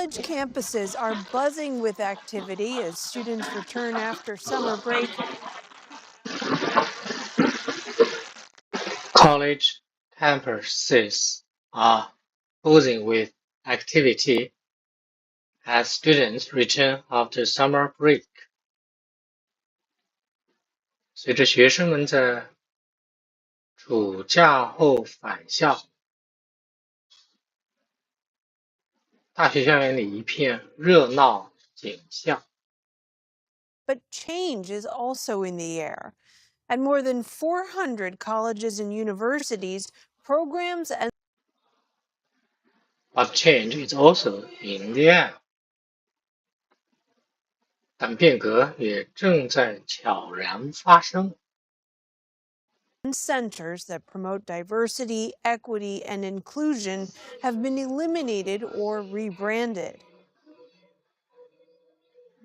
College campuses are buzzing with activity as students return after summer break. College campuses are buzzing with activity as students return after summer break. 随着学生们在暑假后返校，大学校园里一片热闹景象。But change is also in the air. At more than 400 colleges and universities, programs and But change is also in the air. 但变革也正在悄然发生。centers that promote diversity, equity, and inclusion have been eliminated or rebranded.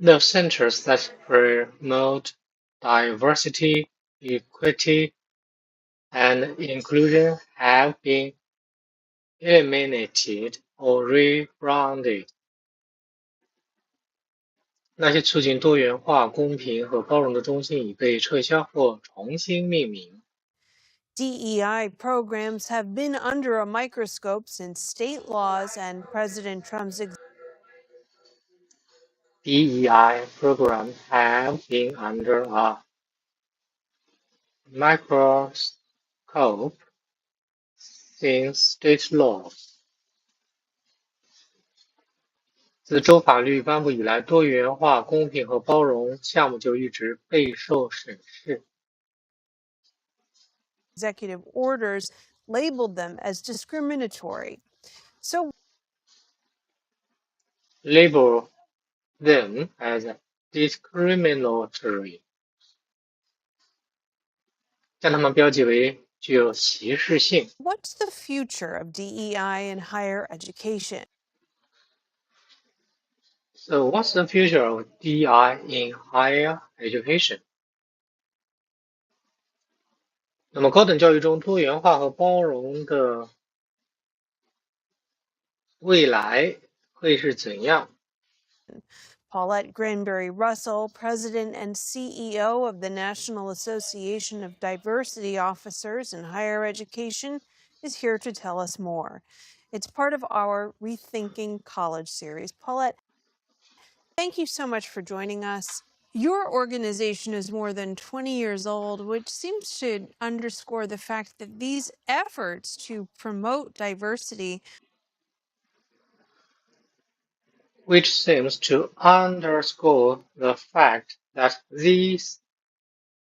The centers that promote diversity, equity, and inclusion have been eliminated or rebranded. 那些促进多元化、公平和包容的中心已被撤销或重新命名。DEI programs have been under a microscope since state laws and President Trump's DEI programs have been under a microscope since state laws. 自州法律颁布以来，多元化、公平和包容项目就一直备受审视。executive orders labeled them as discriminatory. So Label them as discriminatory. 将它们标记为具有歧视性。what's the future of DEI in higher education? So what's the future of DEI in higher education? 那么高等教育中多元化和包容的未来会是怎样？ Paulette Granberry Russell, President and CEO of the National Association of Diversity Officers in Higher Education, is here to tell us more. It's part of our Rethinking College series. Paulette, thank you so much for joining us. Your organization is more than 20 years old, which seems to underscore the fact that these efforts to promote diversity, which seems to underscore the fact that these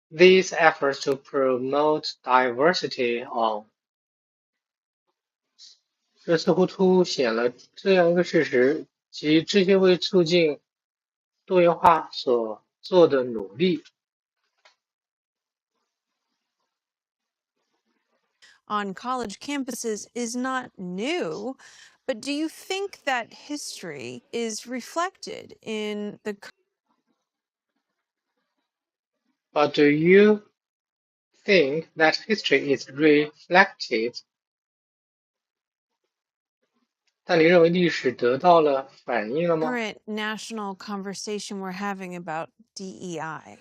efforts to promote diversity on 这似乎凸显了这样一个事实，即这些为促进多元化所做的努力 on college campuses is not new, but do you think that history is reflected in the But do you think that history is reflected? 但你认为历史得到了反映了吗？ current national conversation we're having about DEI?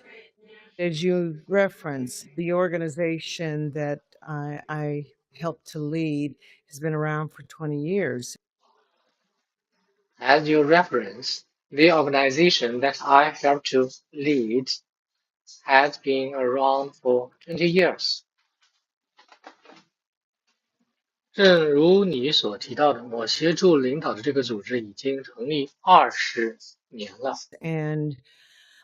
As you reference, the organization that I helped to lead has been around for 20 years. As you reference, the organization that I helped to lead has been around for 20 years. 正如你所提到的，我协助领导的这个组织已经成立20年了。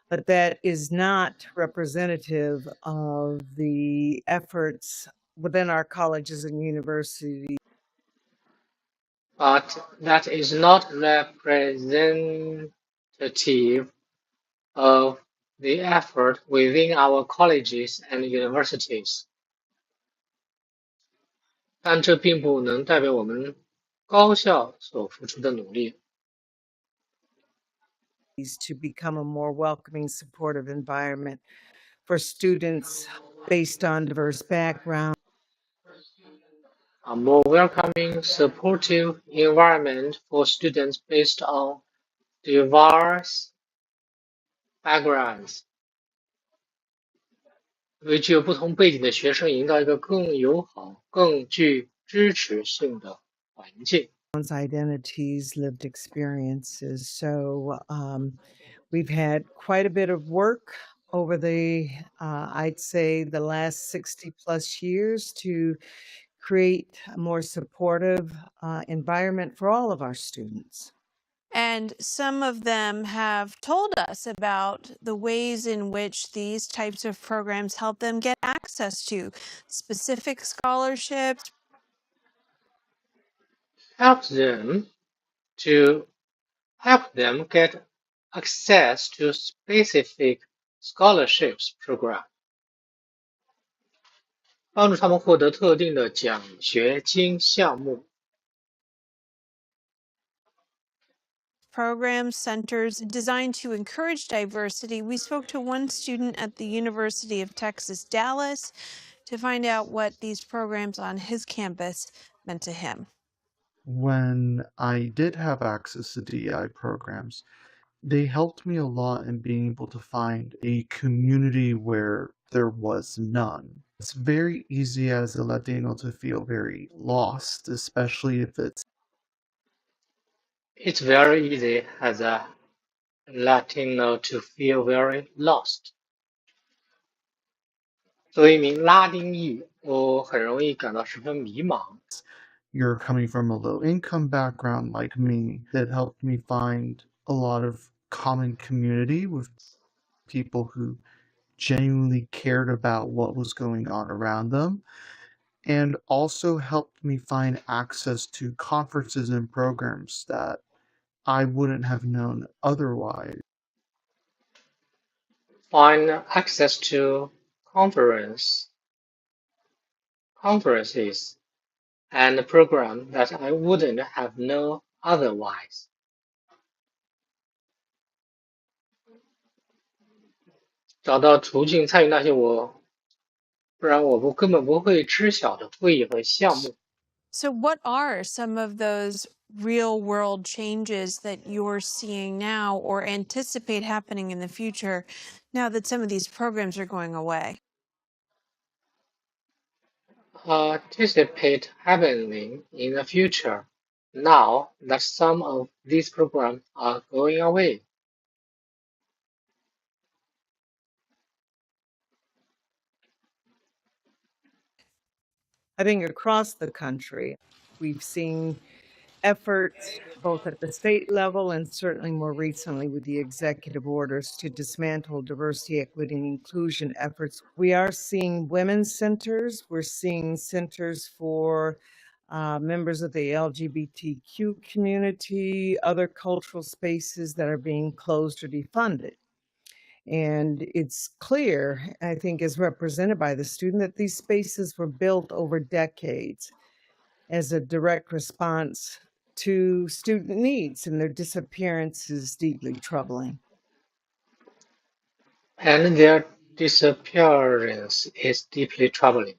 But that is not representative of the efforts within our colleges and universities. But that is not representative of the effort within our colleges and universities. 但这并不能代表我们高校所付出的努力。To become a more welcoming, supportive environment for students based on diverse backgrounds. a more welcoming, supportive environment for students based on diverse backgrounds， 为具有不同背景的学生营造一个更友好、更具支持性的环境。Identities, lived experiences. So we've had quite a bit of work over the, I'd say, the last 60 plus years to create a more supportive environment for all of our students. And some of them have told us about the ways in which these types of programs help them get access to specific scholarships. Help them get access to specific scholarships program， 帮助他们获得特定的奖学金项目。Programs, centers designed to encourage diversity. We spoke to one student at the University of Texas, Dallas, to find out what these programs on his campus meant to him. When I did have access to DEI programs, they helped me a lot in being able to find a community where there was none. It's very easy as a Latino to feel very lost, especially if It's very easy as a Latino to feel very lost。 作为一名拉丁裔，我很容易感到十分迷茫。you're coming from a low income background like me. That helped me find a lot of common community with people who genuinely cared about what was going on around them, and also helped me find access to conferences and programs that I wouldn't have known otherwise. Find access to conferences and programs that I wouldn't have known otherwise。 找到途径参与那些不然我根本不会知晓的会议和项目。So, what are some of those real world changes that you're seeing now or anticipate happening in the future now that some of these programs are going away? Anticipate happening in the future now that some of these programs are going away. I think across the country, we've seen efforts both at the state level and certainly more recently with the executive orders to dismantle diversity, equity, and inclusion efforts. We are seeing women's centers. We're seeing centers for members of the LGBTQ community, other cultural spaces that are being closed or defunded. And it's clear, I think, as represented by the student, that these spaces were built over decades as a direct response to student needs, and their disappearance is deeply troubling. And their disappearance is deeply troubling.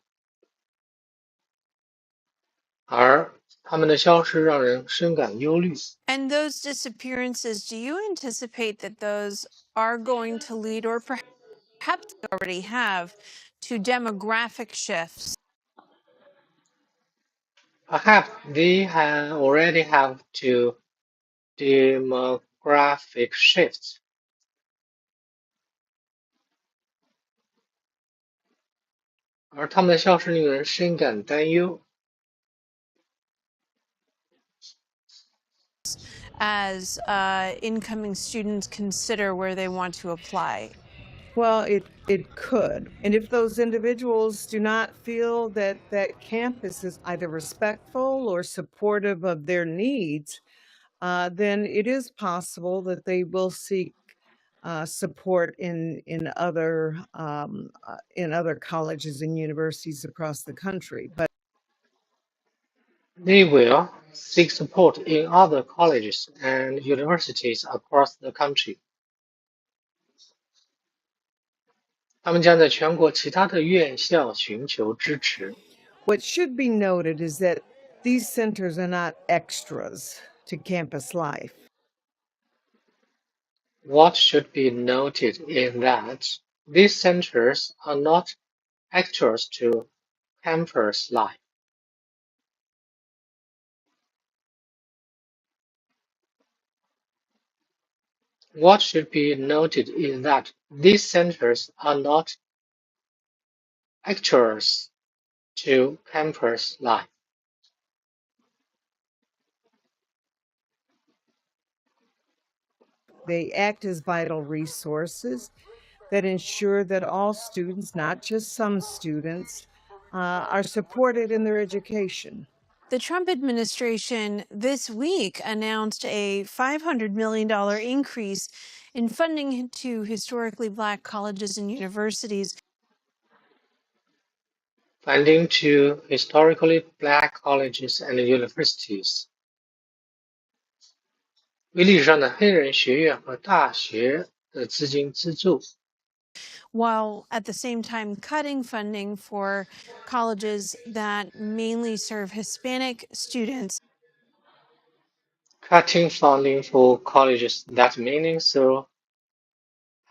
而他们的消失让人深感忧虑。 And those disappearances, do you anticipate that those are going to lead, or perhaps already have, to demographic shifts? Perhaps they already have to demographic shifts. 而他们的消失令人深感担忧。 As incoming students consider where they want to apply? Well, it could. And if those individuals do not feel that that campus is either respectful or supportive of their needs, then it is possible that they will seek support in other colleges and universities across the country. But They will seek support in other colleges and universities across the country. 他们将在全国其他的院校寻求支持。What should be noted is that these centers are not extras to campus life. What should be noted is that these centers are not extras to campus life. What should be noted is that these centers are not extras to campus life. They act as vital resources that ensure that all students, not just some students, are supported in their education. The Trump administration this week announced a $500 million increase in funding to historically Black colleges and universities. Funding to historically Black colleges and universities. 为历史上的黑人学院和大学的资金资助。While at the same time cutting funding for colleges that mainly serve Hispanic students. Cutting funding for colleges that mainly serve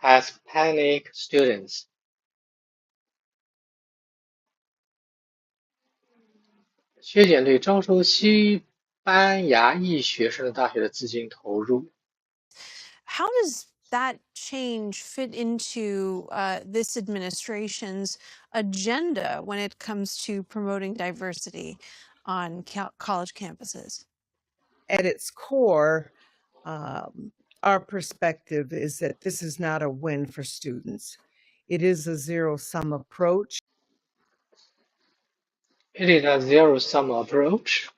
Hispanic students. 削减对招收西班牙裔学生的大学的资金投入。How does that change fit into this administration's agenda when it comes to promoting diversity on college campuses? At its core, our perspective is that this is not a win for students. It is a zero-sum approach. It is a zero-sum approach.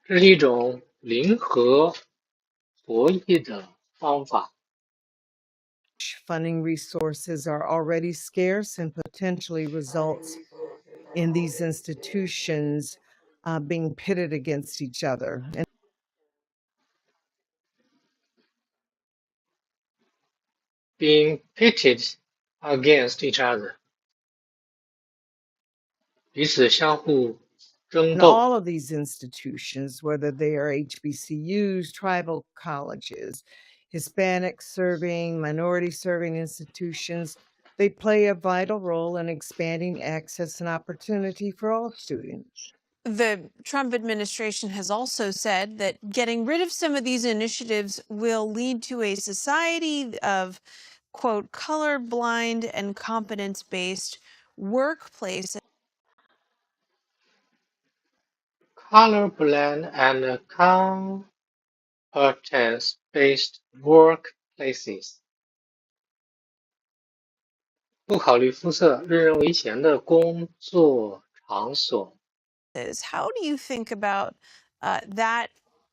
这是一种零和博弈的方法。Funding resources are already scarce and potentially results in these institutions being pitted against each other. Being pitted against each other. 彼此相互争 And 斗。 all of these institutions, whether they are HBCUs, tribal colleges, Hispanic serving, minority serving institutions, they play a vital role in expanding access and opportunity for all students. The Trump administration has also said that getting rid of some of these initiatives will lead to a society of, quote, colorblind and competence-based workplaces. Colorblind and competence-based workplaces. 不考虑肤色、任人唯贤的工作场所。 How do you think about that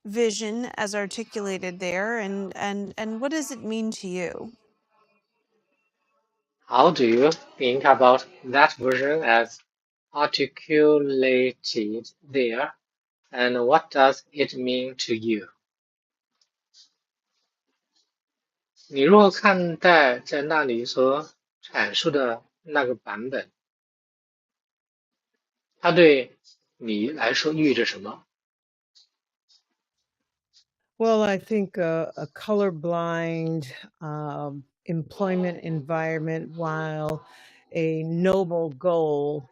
vision as articulated there, and what does it mean to you? How do you think about that vision as articulated there, and what does it mean to you? 你如何看待在那里所阐述的那个版本？它对你来说意味着什么？ Well, I think a colorblind employment environment, while a noble goal,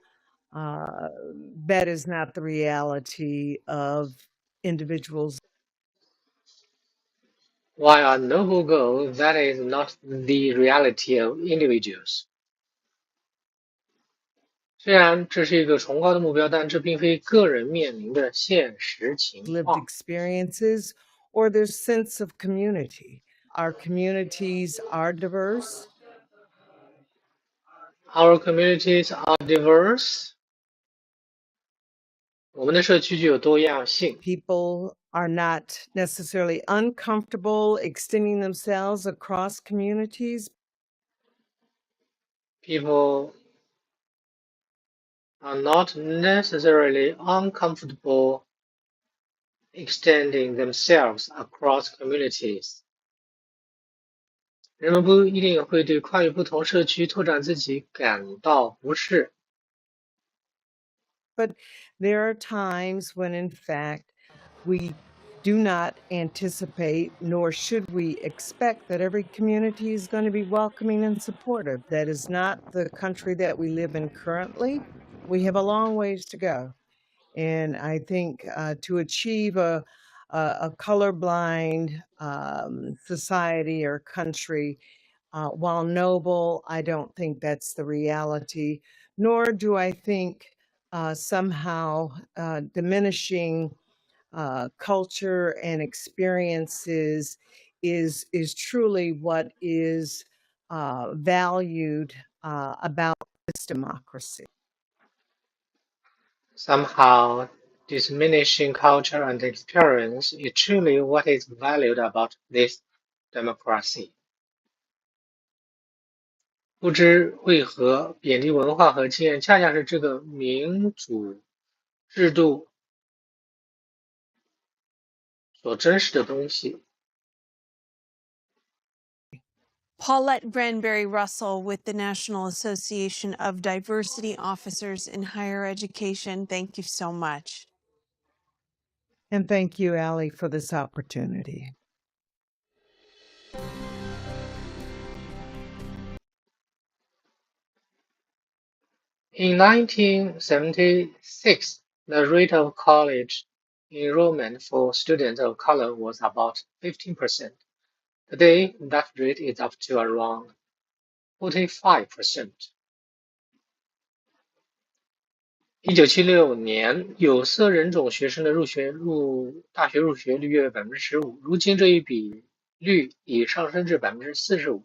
that is not the reality of individuals. While a noble goal, that is not the reality of individuals. 虽然这是一个崇高的目标，但这并非个人面临的现实情 Lived 况。 experiences or their sense of community. Our communities are diverse. Our communities are diverse. 我们的社区具有多样性。 People are not necessarily uncomfortable extending themselves across communities. People are not necessarily uncomfortable extending themselves across communities. 人们不一定会对跨越不同社区拓展自己感到不适。but there are times when, in fact, we do not anticipate, nor should we expect, that every community is going to be welcoming and supportive. That is not the country that we live in currently. We have a long ways to go. And I think to achieve a colorblind society or country, while noble, I don't think that's the reality, nor do I think somehow diminishing culture and experiences is truly what is valued about this democracy. Somehow, diminishing culture and experience is truly what is valued about this democracy. 不知为何，贬低文化和经验恰恰是这个民主制度所真实的东西。Paulette Granberry Russell with the National Association of Diversity Officers in Higher Education. Thank you so much. And thank you, Allie, for this opportunity. In 1976, the rate of college enrollment for students of color was about 15%. Today, that rate is up to around 45%. 1976年，有色人种学生的大学入学率约为15%，如今这一比率已上升至45%。